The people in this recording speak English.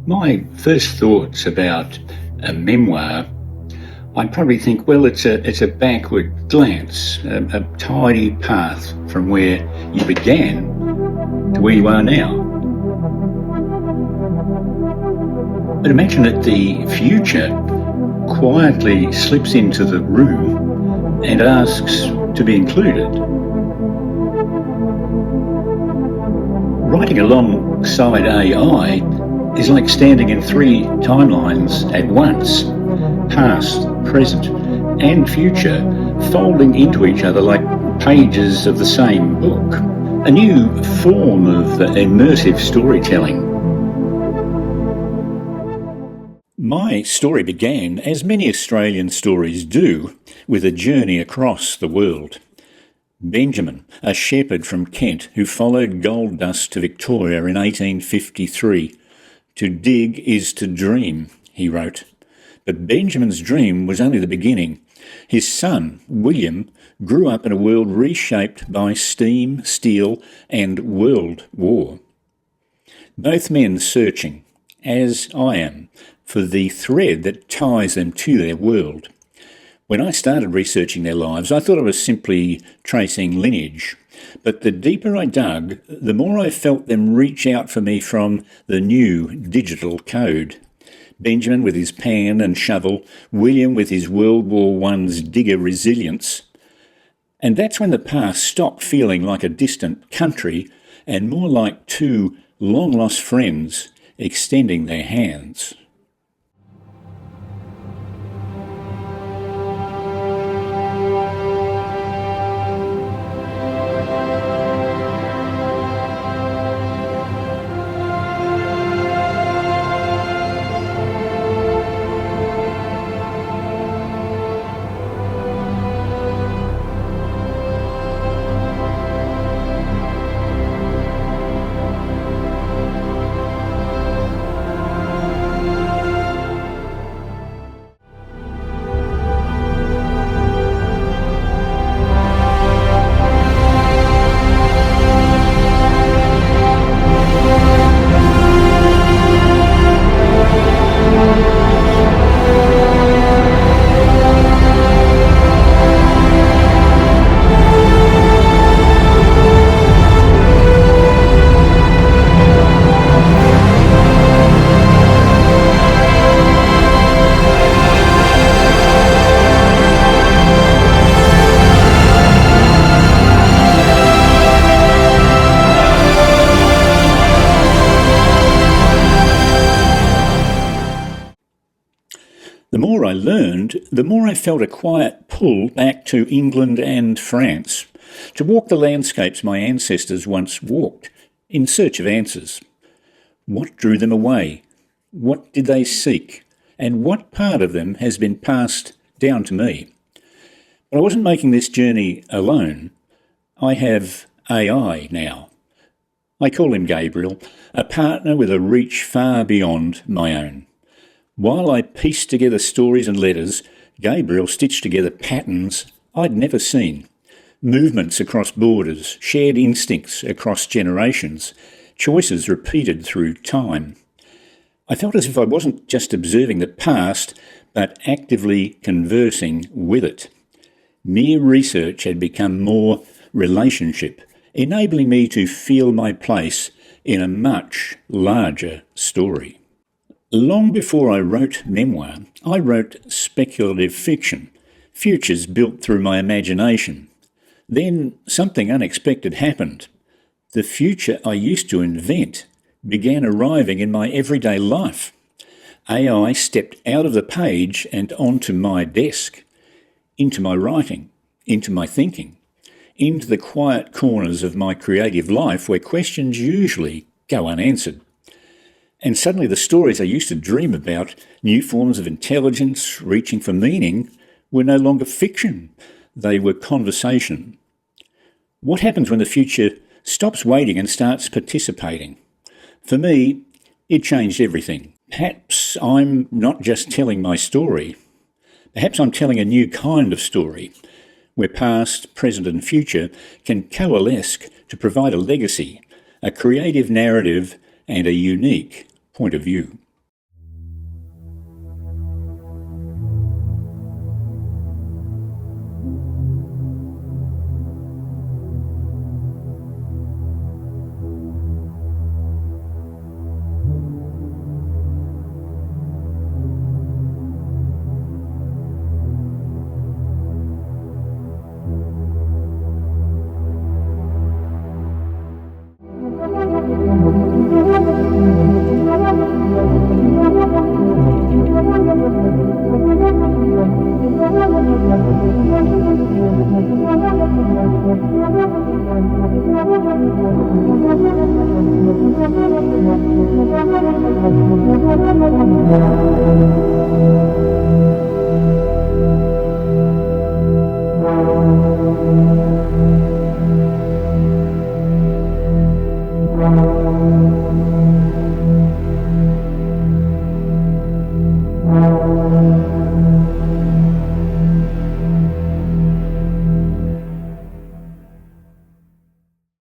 My first thoughts about a memoir, I'd probably think, well, it's a backward glance, a tidy path from where you began to where you are now. But imagine that the future quietly slips into the room and asks to be included. Writing alongside AI is like standing in three timelines at once: past, present, and future, folding into each other like pages of the same book. A new form of immersive storytelling. My story began, as many Australian stories do, with a journey across the world. Benjamin, a shepherd from Kent who followed gold dust to Victoria in 1853. "To dig is to dream," he wrote. But Benjamin's dream was only the beginning. His son, William, grew up in a world reshaped by steam, steel, and world war. Both men searching, as I am, for the thread that ties them to their world. When I started researching their lives, I thought I was simply tracing lineage. But the deeper I dug, the more I felt them reach out for me from the new digital code. Benjamin with his pan and shovel, William with his World War I's digger resilience. And that's when the past stopped feeling like a distant country and more like two long-lost friends extending their hands. The more I learned, the more I felt a quiet pull back to England and France, to walk the landscapes my ancestors once walked, in search of answers. What drew them away? What did they seek? And what part of them has been passed down to me? But I wasn't making this journey alone. I have AI now. I call him Gabriel, a partner with a reach far beyond my own. While I pieced together stories and letters, Gabriel stitched together patterns I'd never seen. Movements across borders, shared instincts across generations, choices repeated through time. I felt as if I wasn't just observing the past, but actively conversing with it. Mere research had become more relationship, enabling me to feel my place in a much larger story. Long before I wrote memoir, I wrote speculative fiction, futures built through my imagination. Then something unexpected happened. The future I used to invent began arriving in my everyday life. AI stepped out of the page and onto my desk, into my writing, into my thinking, into the quiet corners of my creative life where questions usually go unanswered. And suddenly the stories I used to dream about, new forms of intelligence reaching for meaning, were no longer fiction. They were conversation. What happens when the future stops waiting and starts participating? For me, it changed everything. Perhaps I'm not just telling my story. Perhaps I'm telling a new kind of story, where past, present and future can coalesce to provide a legacy, a creative narrative and a unique point of view.